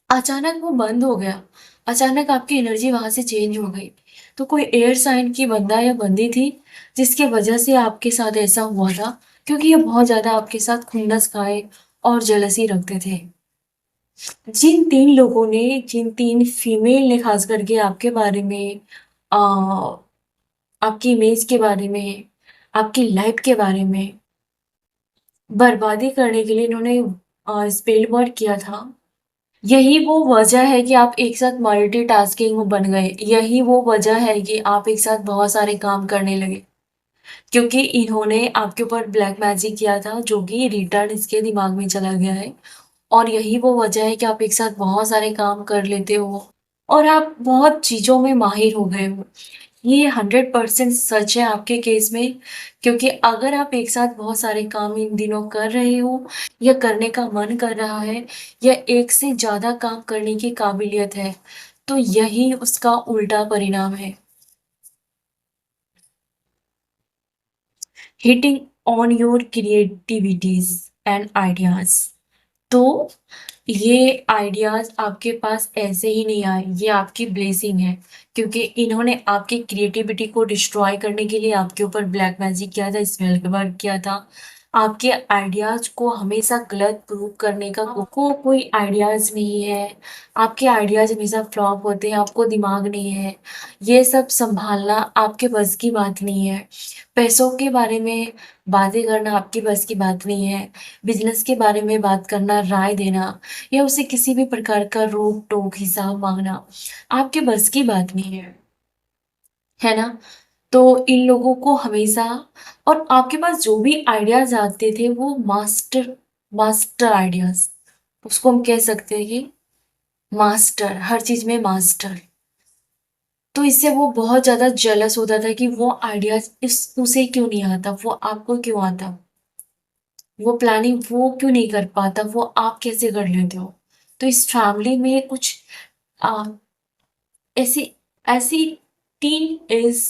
A: अचानक वो बंद हो गया। अचानक आपकी एनर्जी वहाँ से चेंज हो गई। तो कोई एयर साइन की बंदा या बंदी थी, जिसकी वजह से आपके साथ ऐसा हुआ था, क्योंकि ये बहुत ज़्यादा आपके साथ खुन्नस खाए और जेलसी रखते थे। जिन 3 लोगों ने, जिन 3 फीमेल ने ख़ास करके आपके बारे में, अ, आपकी इमेज के बारे में, आपकी लाइफ़ के बारे में बर्बादी करने के लिए इन्होंने स्पेल वर्क किया था। यही वो वजह है कि आप एक साथ मल्टीटास्किंग बन गए। यही वो वजह है कि आप एक साथ बहुत सारे काम करने लगे। क्योंकि इन्होंने आपके ऊपर ब्लैक मैजिक किया था, जो कि रिटर्न इसके दिमाग में चला गया है। और यही वो वजह है कि आप एक साथ बहुत सारे काम कर लेते हो और आप बहुत चीज़ों में माहिर हो गए हो। ये 100% सच है आपके केस में, क्योंकि अगर आप एक साथ बहुत सारे काम इन दिनों कर रहे हो, या करने का मन कर रहा है, या एक से ज़्यादा काम करने की काबिलियत है, तो यही उसका उल्टा परिणाम है। Hitting on your creativities and ideas. तो ये आइडियाज आपके पास ऐसे ही नहीं आए, ये आपकी ब्लेसिंग है, क्योंकि इन्होंने आपकी क्रिएटिविटी को डिस्ट्रॉय करने के लिए आपके ऊपर ब्लैक मैजिक किया था, स्पेल वर्क किया था। आपके आइडियाज को हमेशा गलत प्रूव करने का को कोई आइडियाज नहीं है। आपके आइडियाज हमेशा फ्लॉप होते हैं, आपको दिमाग नहीं है। ये सब संभालना आपके बस की बात नहीं है। पैसों के बारे में बातें करना आपके बस की बात नहीं है। बिजनेस के बारे में बात करना, राय देना, या उसे किसी भी प्रकार का रोक टोक हिसाब मांगना आपके बस की बात नहीं है ना। तो इन लोगों को हमेशा, और आपके पास जो भी आइडियाज आते थे वो मास्टर मास्टर आइडियाज, उसको हम कह सकते हैं कि मास्टर, हर चीज में मास्टर। तो इससे वो बहुत ज्यादा जेलस होता था कि वो आइडियाज इस उसे क्यों नहीं आता, वो आपको क्यों आता, वो प्लानिंग वो क्यों नहीं कर पाता, वो आप कैसे कर लेते हो। तो इस फैमिली में कुछ आ, ऐसी ऐसी टीन इज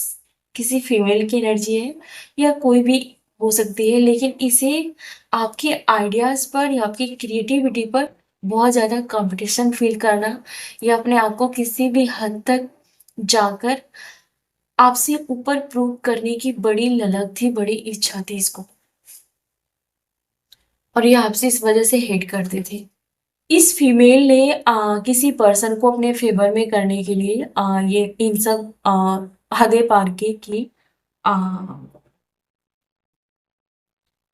A: किसी फीमेल की एनर्जी है, या कोई भी हो सकती है, लेकिन इसे आपके आइडियाज पर या आपकी क्रिएटिविटी पर बहुत ज़्यादा कंपटीशन फील करना, या अपने आप को किसी भी हद तक जाकर आपसे ऊपर प्रूव करने की बड़ी ललक थी, बड़ी इच्छा थी इसको। और ये आपसे इस वजह से हेट करते थे। इस फीमेल ने किसी पर्सन को अपने फेवर में करने के लिए ये इन सब हदें पार की आ,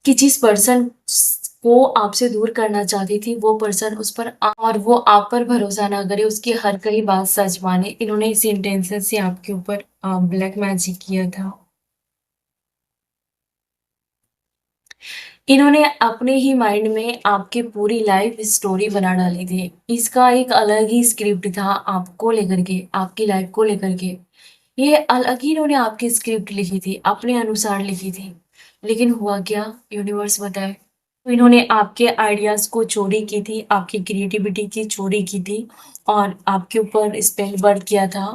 A: कि जिस पर्सन वो आपसे दूर करना चाहती थी, वो पर्सन उस पर और वो आप पर भरोसा ना करे, उसकी हर कही बात सच माने। इन्होंने इसी इंटेंशन से आपके ऊपर ब्लैक मैजिक किया था। इन्होंने अपने ही माइंड में आपकी पूरी लाइफ स्टोरी बना डाली थी। इसका एक अलग ही स्क्रिप्ट था आपको लेकर के, आपकी लाइफ को लेकर के। ये अलग ही इन्होंने आपकी स्क्रिप्ट लिखी थी, अपने अनुसार लिखी थी। लेकिन हुआ क्या, यूनिवर्स बताए। तो इन्होंने आपके आइडियाज़ को चोरी की थी, आपकी क्रिएटिविटी की चोरी की थी और आपके ऊपर स्पेल वर्क किया था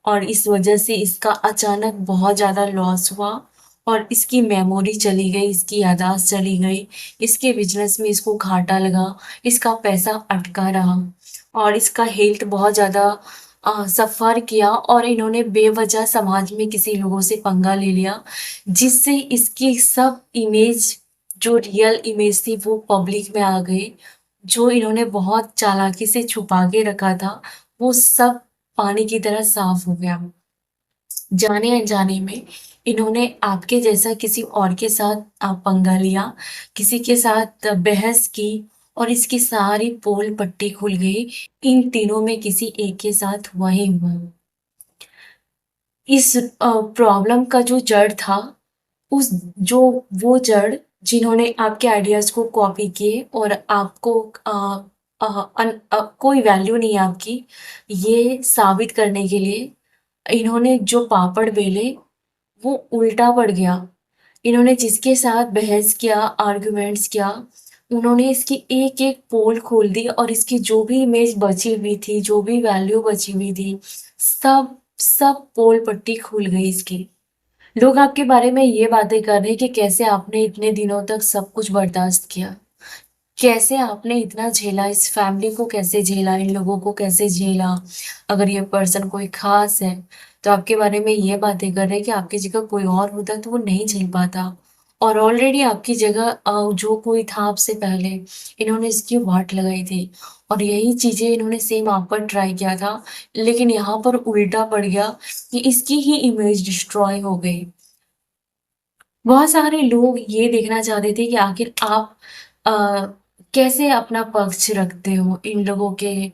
A: और इस वजह से इसका अचानक बहुत ज़्यादा लॉस हुआ और इसकी मेमोरी चली गई, इसकी याददाश्त चली गई, इसके बिजनेस में इसको घाटा लगा, इसका पैसा अटका रहा और इसका हेल्थ बहुत ज़्यादा सफ़र किया और इन्होंने बेवजह समाज में किसी लोगों से पंगा ले लिया, जिससे इसकी सब इमेज, जो रियल इमेज थी वो पब्लिक में आ गई। जो इन्होंने बहुत चालाकी से छुपा के रखा था, वो सब पानी की तरह साफ हो गया। जाने अनजाने में इन्होंने आपके जैसा किसी और के साथ पंगा लिया, किसी के साथ बहस की और इसकी सारी पोल पट्टी खुल गई। इन तीनों में किसी एक के साथ हुआ ही हुआ। इस प्रॉब्लम का जो जड़ था, उस जो वो जड़ जिन्होंने आपके आइडियाज़ को कॉपी किए और आपको कोई वैल्यू नहीं है आपकी, ये साबित करने के लिए इन्होंने जो पापड़ बेले वो उल्टा पड़ गया। इन्होंने जिसके साथ बहस किया, आर्ग्यूमेंट्स किया, उन्होंने इसकी एक-एक पोल खोल दी और इसकी जो भी इमेज बची हुई थी, जो भी वैल्यू बची हुई थी, सब सब पोल पट्टी खुल गई इसकी। लोग आपके बारे में ये बातें कर रहे हैं कि कैसे आपने इतने दिनों तक सब कुछ बर्दाश्त किया, कैसे आपने इतना झेला, इस फैमिली को कैसे झेला, इन लोगों को कैसे झेला। अगर ये पर्सन कोई खास है तो आपके बारे में ये बातें कर रहे हैं कि आपकी जगह कोई और होता तो वो नहीं झेल पाता और ऑलरेडी आपकी जगह जो कोई था आपसे पहले, इन्होंने इसकी वाट लगाई थी और यही चीज़ें इन्होंने सेम आप पर ट्राई किया था, लेकिन यहाँ पर उल्टा पड़ गया कि इसकी ही इमेज डिस्ट्रॉय हो गई। बहुत सारे लोग ये देखना चाहते थे कि आखिर आप अ, कैसे अपना पक्ष रखते हो इन लोगों के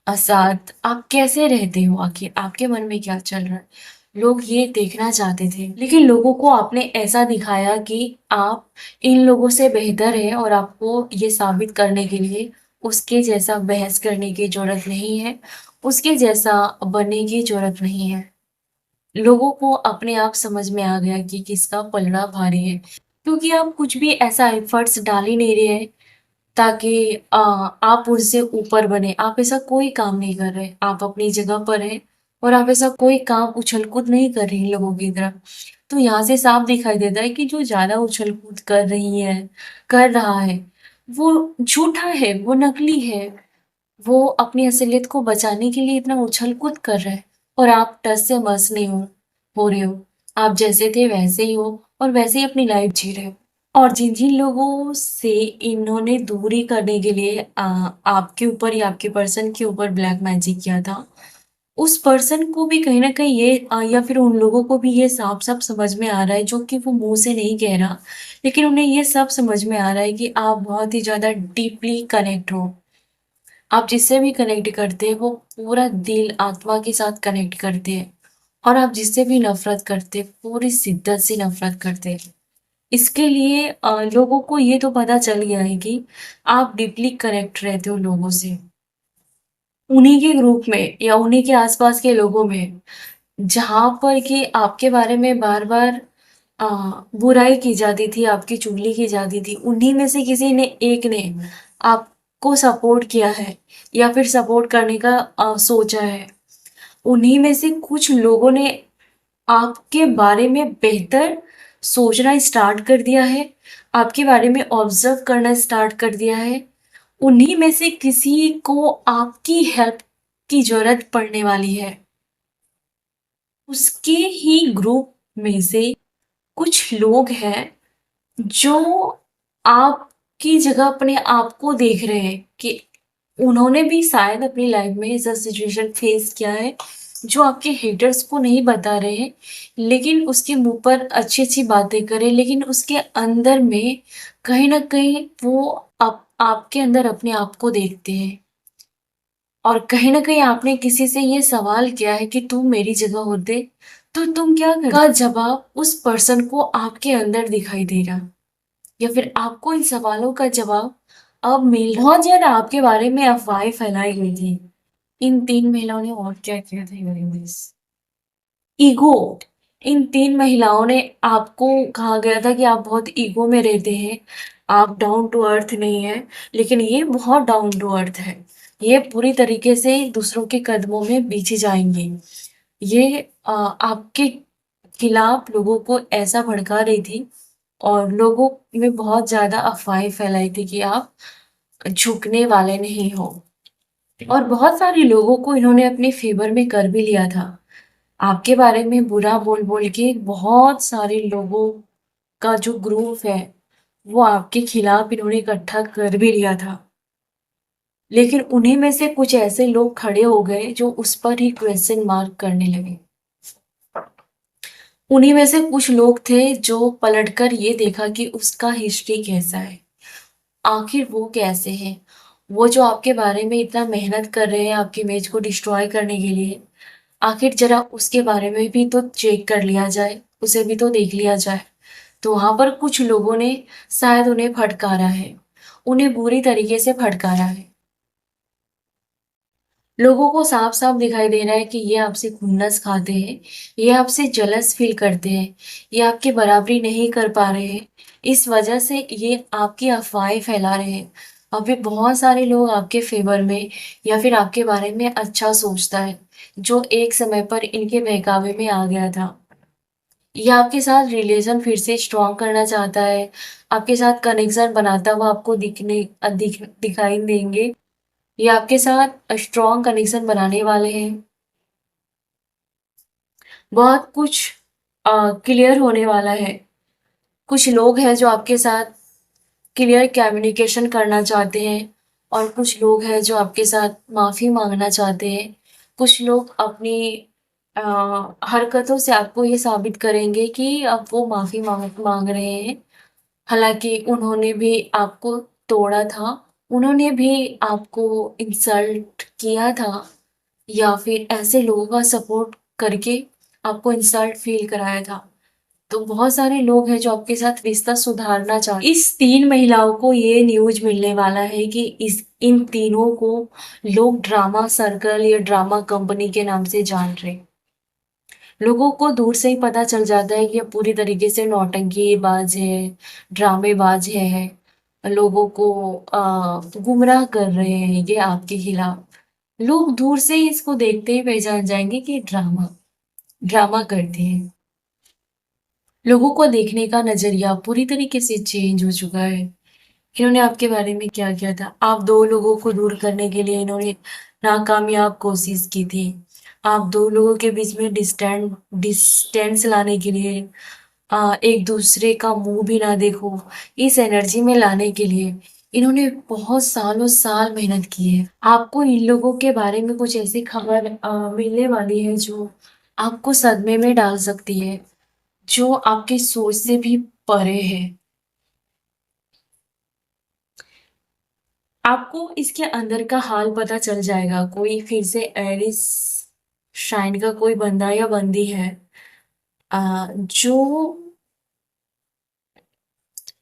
A: साथ, आप कैसे रहते हो, आखिर आपके मन में क्या चल रहा है। लोग ये देखना चाहते थे, लेकिन लोगों को आपने ऐसा दिखाया कि आप इन लोगों से बेहतर है और आपको ये साबित करने के लिए उसके जैसा बहस करने की जरूरत नहीं है, उसके जैसा बनने की जरूरत नहीं है। लोगों को अपने आप समझ में आ गया कि किसका पलड़ा भारी है, क्योंकि आप कुछ भी ऐसा एफर्ट्स डाल ही नहीं रहे हैं ताकि आप उनसे ऊपर बने। आप ऐसा कोई काम नहीं कर रहे, आप अपनी जगह पर हैं और आप ऐसा कोई काम उछल कूद नहीं कर रही लोगों की तरफ। तो यहाँ से साफ दिखाई देता है कि जो ज़्यादा उछल कूद कर रही है, कर रहा है, वो झूठा है, वो नकली है। वो अपनी असलियत को बचाने के लिए इतना उछल-कूद कर रहा है और आप टस से मस नहीं हो रहे हो। आप जैसे थे वैसे ही हो और वैसे ही अपनी लाइफ जी रहे हो। और जिन-जिन लोगों से इन्होंने दूरी करने के लिए आपके ऊपर या आपके पर्सन के ऊपर ब्लैक मैजिक किया था, उस पर्सन को भी कहीं न कहीं ये या फिर उन लोगों को भी ये साफ-साफ समझ में आ रहा है, जो कि वो मुँह से नहीं कह रहा, लेकिन उन्हें ये सब समझ में आ रहा है कि आप बहुत ही ज़्यादा डीपली कनेक्ट हो। आप जिससे भी कनेक्ट करते हैं वो पूरा दिल आत्मा के साथ कनेक्ट करते हैं और आप जिससे भी नफरत करते हैं पूरी शिद्दत से नफरत करते हैं। इसके लिए लोगों को ये तो पता चल गया है कि आप डीपली कनेक्ट रहते हो लोगों से, उन्हीं के ग्रुप में या उन्हीं के आसपास के लोगों में, जहाँ पर कि आपके बारे में बार बार बुराई की जाती थी, आपकी चुगली की जाती थी, उन्हीं में से किसी ने एक ने आपको सपोर्ट किया है या फिर सपोर्ट करने का सोचा है। उन्हीं में से कुछ लोगों ने आपके बारे में बेहतर सोचना स्टार्ट कर दिया है, आपके बारे में ऑब्जर्व करना स्टार्ट कर दिया है। उन्हीं में से किसी को आपकी हेल्प की ज़रूरत पड़ने वाली है। उसके ही ग्रुप में से कुछ लोग हैं जो आपकी जगह अपने आप को देख रहे हैं कि उन्होंने भी शायद अपनी लाइफ में ऐसा सिचुएशन फेस किया है जो आपके हेटर्स को नहीं बता रहे हैं, लेकिन उसके मुँह पर अच्छी-अच्छी बातें कर रहे हैं, लेकिन उसके अंदर में कहीं न कहीं वो आपके अंदर अपने आप को देखते हैं। और कहीं न कहीं आपने किसी से ये सवाल किया है कि तुम मेरी जगह होते, तो तुम क्या करते? का जवाब उस पर्सन को आपके अंदर दिखाई दे रहा, या फिर आपको इन सवालों का जवाब अब मिल रहा। बहुत ज़्यादा आपके बारे में अफ़वाहें फैलाई गई थी। इन 3 महिलाओं ने और क्या किया था यूएस में? ईगो। इन 3 महिलाओं ने आपको कहा गया था कि आप बहुत ईगो में रहते हैं, आप डाउन टू अर्थ नहीं हैं, लेकिन ये बहुत डाउन टू अर्थ है। ये पूरी तरीके से दूसरों के कदमों में पीछे जाएँगी। ये आपके खिलाफ लोगों को ऐसा भड़का रही थी और लोगों में बहुत ज़्यादा अफ़वाहें फैलाई थी कि आप झुकने वाले नहीं हो, और बहुत सारे लोगों को इन्होंने अपने फ़ेवर में कर भी लिया था। आपके बारे में बुरा बोल-बोल के बहुत सारे लोगों का जो ग्रुप है, वो आपके खिलाफ इन्होंने इकट्ठा कर भी लिया था। लेकिन उन्हीं में से कुछ ऐसे लोग खड़े हो गए जो उस पर ही क्वेश्चन मार्क करने लगे। उन्हीं में से कुछ लोग थे जो पलटकर ये देखा कि उसका हिस्ट्री कैसा है, आखिर वो कैसे हैं? वो जो आपके बारे में इतना मेहनत कर रहे हैं आपकी इमेज को डिस्ट्रॉय करने के लिए, आखिर ज़रा उसके बारे में भी तो चेक कर लिया जाए, उसे भी तो देख लिया जाए। तो वहाँ पर कुछ लोगों ने शायद उन्हें फटकारा है, उन्हें बुरी तरीके से फटकारा है। लोगों को साफ-साफ दिखाई दे रहा है कि ये आपसे खुन्नस खाते हैं, ये आपसे जेलस फ़ील करते हैं, ये आपकी बराबरी नहीं कर पा रहे हैं। इस वजह से ये आपकी अफ़वाहें फैला रहे हैं। अभी बहुत सारे लोग आपके फ़ेवर में या फिर आपके बारे में अच्छा सोचता है, जो एक समय पर इनके बहकावे में आ गया था। ये आपके साथ रिलेशन फिर से स्ट्रॉन्ग करना चाहता है, आपके साथ कनेक्शन बनाता हुआ आपको दिखाई देंगे। ये आपके साथ स्ट्रॉन्ग कनेक्शन बनाने वाले हैं। बहुत कुछ क्लियर होने वाला है। कुछ लोग हैं जो आपके साथ क्लियर कम्युनिकेशन करना चाहते हैं, और कुछ लोग हैं जो आपके साथ माफ़ी माँगना चाहते हैं। कुछ लोग अपनी अ, हरकतों से आपको ये साबित करेंगे कि अब वो माफ़ी माँग रहे हैं। हालाँकि उन्होंने भी आपको तोड़ा था, उन्होंने भी आपको इंसल्ट किया था, या फिर ऐसे लोगों का सपोर्ट करके आपको इंसल्ट फ़ील कराया था। तो बहुत सारे लोग हैं जो आपके साथ रिश्ता सुधारना चाहते हैं। इस 3 महिलाओं को ये न्यूज़ मिलने वाला है कि इस इन तीनों को लोग ड्रामा सर्कल या ड्रामा कंपनी के नाम से जान रहे हैं। लोगों को दूर से ही पता चल जाता है कि ये पूरी तरीके से नौटंकीबाज है, ड्रामेबाज है, लोगों को गुमराह कर रहे हैं ये आपके खिलाफ। लोग दूर से ही इसको देखते ही पहचान जाएँगे कि ड्रामा ड्रामा करते हैं। लोगों को देखने का नज़रिया पूरी तरीके से चेंज हो चुका है। इन्होंने आपके बारे में क्या किया था? आप 2 लोगों को दूर करने के लिए इन्होंने नाकामयाब कोशिश की थी। आप 2 लोगों के बीच में डिस्टेंस लाने के लिए, एक-दूसरे का मुँह भी ना देखो, इस एनर्जी में लाने के लिए इन्होंने बहुत सालों-साल मेहनत की है। आपको इन लोगों के बारे में कुछ ऐसी खबर मिलने वाली है जो आपको सदमे में डाल सकती है, जो आपकी सोच से भी परे है। आपको इसके अंदर का हाल पता चल जाएगा। कोई फिर से एरिस शाइन का कोई बंदा या बंदी है, जो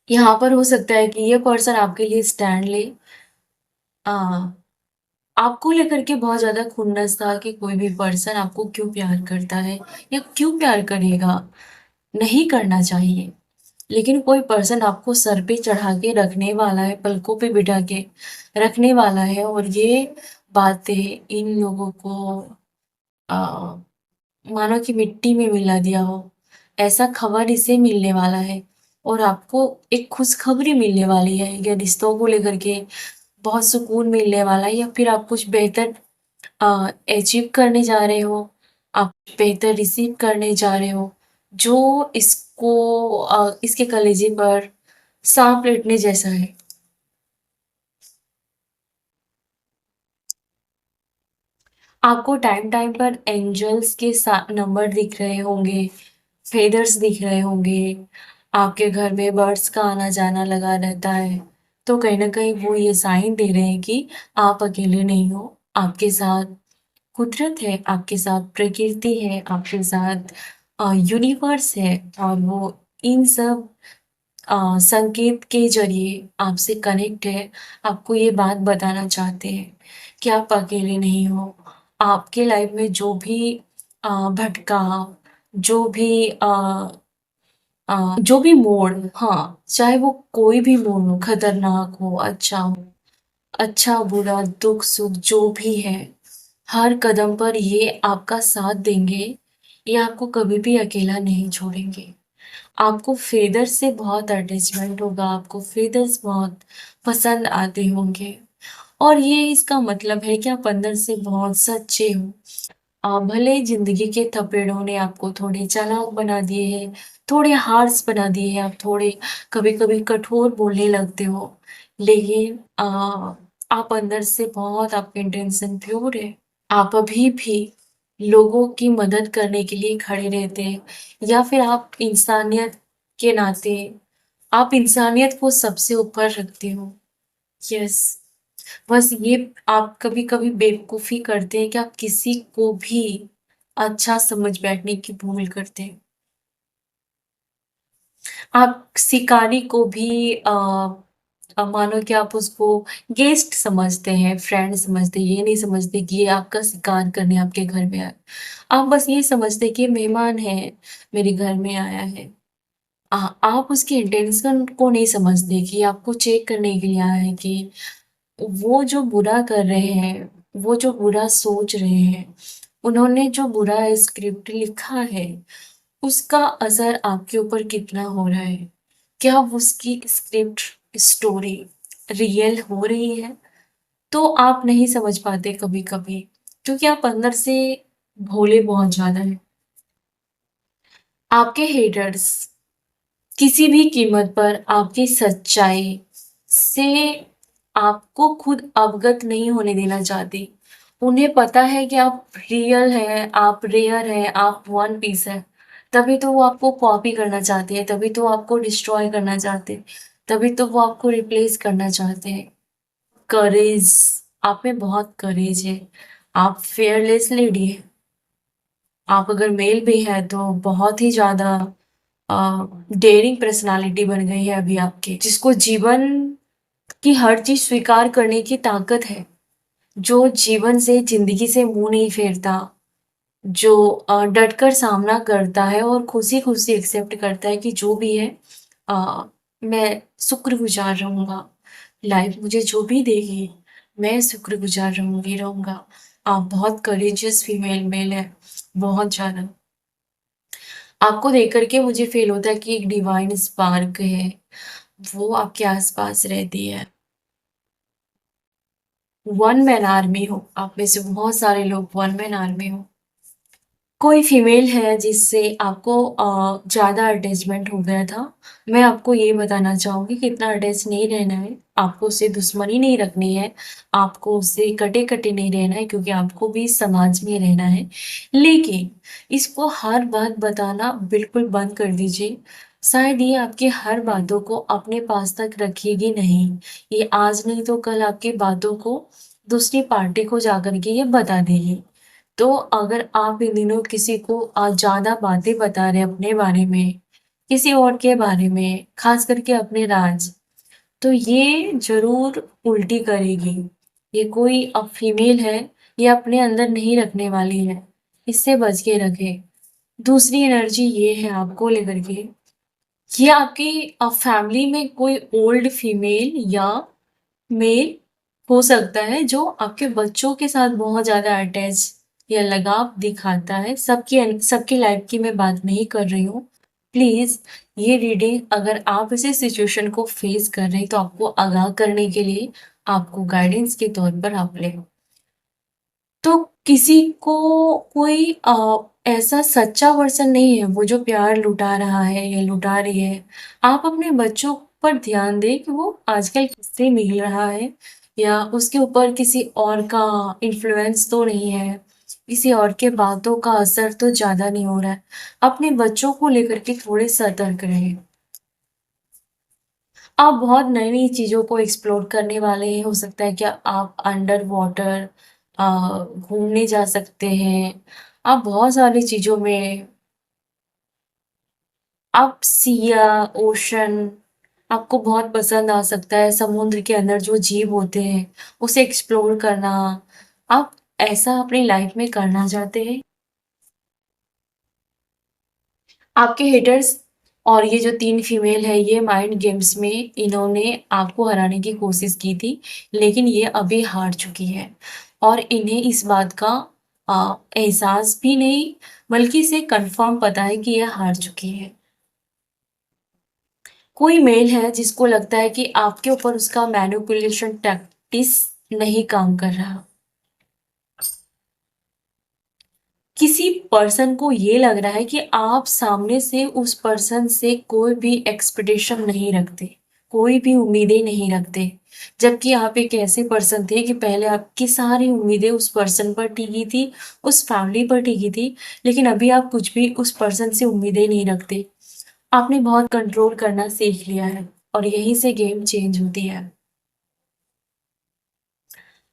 A: यहाँ पर हो सकता है कि ये पर्सन आपके लिए स्टैंड ले। अ, आपको लेकर के बहुत ज़्यादा खुन्नस था कि कोई भी पर्सन आपको क्यों प्यार करता है या क्यों प्यार करेगा, नहीं करना चाहिए। लेकिन कोई पर्सन आपको सर पे चढ़ा के रखने वाला है, पलकों पे बिठा के रखने वाला है, और ये बातें इन लोगों को अ, मानो कि मिट्टी में मिला दिया हो, ऐसा खबर इसे मिलने वाला है। और आपको एक खुशखबरी मिलने वाली है, या रिश्तों को लेकर के बहुत सुकून मिलने वाला है, या फिर आप कुछ बेहतर अचीव करने जा रहे हो, आप बेहतर रिसीव करने जा रहे हो, जो इसके कलेजे पर साँप लेटने जैसा है। आपको टाइम टाइम पर एंजल्स के नंबर दिख रहे होंगे, फेदर्स दिख रहे होंगे, आपके घर में बर्ड्स का आना जाना लगा रहता है। तो कहीं ना कहीं वो ये साइन दे रहे हैं कि आप अकेले नहीं हो, आपके साथ कुदरत है, आपके साथ प्रकृति है, आपके साथ यूनिवर्स है। और वो इन सब संकेत के जरिए आपसे कनेक्ट है, आपको ये बात बताना चाहते हैं कि आप अकेले नहीं हो। आपके लाइफ में जो भी भटकाव, जो भी जो भी मोड़, हाँ, चाहे वो कोई भी मोड़ हो, खतरनाक हो, अच्छा बुरा, दुख सुख जो भी है, हर कदम पर ये आपका साथ देंगे, ये आपको कभी भी अकेला नहीं छोड़ेंगे। आपको फेदर्स से बहुत अटैचमेंट होगा, आपको फेदर्स बहुत पसंद आते होंगे। और ये इसका मतलब है कि आप अंदर से बहुत सच्चे हो। भले ही जिंदगी के थपेड़ों ने आपको थोड़े चालाक बना दिए हैं, थोड़े हार्श बना दिए हैं, आप थोड़े कभी कभी कठोर बोलने लगते हो, लेकिन आप अंदर से बहुत, आपके इंटेंशन प्योर है। आप अभी भी लोगों की मदद करने के लिए खड़े रहते हैं, या फिर आप इंसानियत के नाते, आप इंसानियत को सबसे ऊपर रखते हो। यस, बस ये आप कभी कभी बेवकूफी करते हैं कि आप किसी को भी अच्छा समझ बैठने की भूल करते हैं। आप शिकारी को भी मानो कि आप उसको गेस्ट समझते हैं, फ्रेंड समझते हैं, ये नहीं समझते कि ये आपका शिकार करने आपके घर में आया। आप बस ये समझते हैं कि ये मेहमान है, मेरे घर में आया है। आप उसके इंटेंशन को नहीं समझते कि आपको चेक करने के लिए आया है कि वो जो बुरा कर रहे हैं, वो जो बुरा सोच रहे हैं, उन्होंने जो बुरा स्क्रिप्ट लिखा है, उसका असर आपके ऊपर कितना हो रहा है? क्या उसकी स्क्रिप्ट स्टोरी रियल हो रही है? तो आप नहीं समझ पाते कभी-कभी, क्योंकि आप अंदर से भोले बहुत ज़्यादा हैं। आपके हेटर्स किसी भी कीमत पर आपकी सच्चाई से आपको खुद अवगत नहीं होने देना चाहती। उन्हें पता है कि आप रियल हैं, आप रेयर हैं, आप वन पीस हैं। तभी तो वो आपको कॉपी करना चाहते हैं, तभी तो आपको डिस्ट्रॉय करना चाहते हैं, तभी तो वो आपको रिप्लेस करना चाहते हैं। करेज, आप में बहुत करेज है। आप फेयरलेस लेडी हैं। आप अगर मेल भी हैं तो बहुत ही ज़्यादा डेयरिंग पर्सनालिटी बन गई है अभी आपकी, जिसको जीवन की हर चीज स्वीकार करने की ताकत है, जो जीवन से, जिंदगी से मुंह नहीं फेरता, जो डटकर सामना करता है और खुशी खुशी एक्सेप्ट करता है कि जो भी है, अ, मैं शुक्रगुजार रहूंगा। लाइफ मुझे जो भी देगी, मैं शुक्रगुजार रहूंगा। आप बहुत करेजियस फीमेल मेल है, बहुत ज्यादा। आपको देख कर के मुझे फ़ील होता है कि एक डिवाइन स्पार्क है, वो आपके आस-पास रहती है। वन मैन आर्मी हो, आप में से बहुत सारे लोग वन मैन आर्मी हो। कोई फीमेल है जिससे आपको ज़्यादा अटैचमेंट हो गया था। मैं आपको ये बताना चाहूँगी कि इतना अटैच नहीं रहना है, आपको उससे दुश्मनी नहीं रखनी है, आपको उससे कटे-कटे नहीं रहना है, क्योंकि आपको भी समाज में रहना है। लेकिन इसको हर बात बताना बिल्कुल बंद कर दीजिए। शायद ये आपकी हर बातों को अपने पास तक रखेगी नहीं। ये आज नहीं तो कल आपकी बातों को दूसरी पार्टी को जाकर के ये बता देगी। तो अगर आप इन दिनों किसी को ज़्यादा बातें बता रहे हैं अपने बारे में, किसी और के बारे में, खास करके अपने राज, तो ये ज़रूर उल्टी करेगी। ये कोई अब फीमेल है, ये अपने अंदर नहीं रखने वाली है। इससे बच के रखें। दूसरी एनर्जी ये है आपको लेकर के, ये आपकी फैमिली में कोई ओल्ड फीमेल या मेल हो सकता है जो आपके बच्चों के साथ बहुत ज़्यादा अटैच या लगाव दिखाता है। सबकी सबकी लाइफ की मैं बात नहीं कर रही हूँ। प्लीज़, ये रीडिंग अगर आप इसी सिचुएशन को फेस कर रहे हैं तो आपको आगाह करने के लिए, आपको गाइडेंस के तौर पर आप लें। तो किसी को कोई ऐसा सच्चा पर्सन नहीं है वो जो प्यार लुटा रहा है या लुटा रही है। आप अपने बच्चों पर ध्यान दें कि वो आजकल किससे मिल रहा है, या उसके ऊपर किसी और का इन्फ्लुएंस तो नहीं है। किसी और के बातों का असर तो ज़्यादा नहीं हो रहा है। अपने बच्चों को लेकर के थोड़े सतर्क रहें। आप बहुत नई-नई चीज़ों को एक्सप्लोर करने वाले हैं। हो सकता है कि आप अंडर वाटर घूमने जा सकते हैं। आप बहुत सारी चीज़ों में आप सिया, ओशन आपको बहुत पसंद आ सकता है। समुद्र के अंदर जो जीव होते हैं, उसे एक्सप्लोर करना। आप ऐसा अपनी लाइफ में करना चाहते हैं? आपके हिटर्स और ये जो 3 फीमेल है, ये माइंड गेम्स में इन्होंने आपको हराने की कोशिश की थी, लेकिन ये अभी हार चुकी है और इन्हें इस बात का एहसास भी नहीं, बल्कि इसे कन्फर्म पता है कि ये हार चुकी है। कोई मेल है जिसको लगता है कि आपके ऊपर उसका मैनिपुलेशन टैक्टिस नहीं काम कर रहा। किसी पर्सन को ये लग रहा है कि आप सामने से उस पर्सन से कोई भी एक्सपेक्टेशन नहीं रखते, कोई भी उम्मीदें नहीं रखते। जबकि आप एक ऐसे पर्सन थे कि पहले आपकी सारी उम्मीदें उस पर्सन पर टिकी थी, उस फैमिली पर टिकी थी, लेकिन अभी आप कुछ भी उस पर्सन से उम्मीदें नहीं रखते। आपने बहुत कंट्रोल करना सीख लिया है और यहीं से गेम चेंज होती है।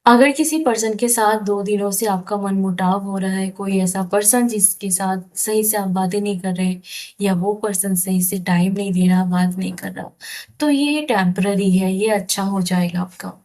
A: अगर किसी पर्सन के साथ 2 दिनों से आपका मनमुटाव हो रहा है, कोई ऐसा पर्सन जिसके साथ सही से आप बातें नहीं कर रहे या वो पर्सन सही से टाइम नहीं दे रहा, बात नहीं कर रहा, तो ये टेम्पररी है, ये अच्छा हो जाएगा आपका।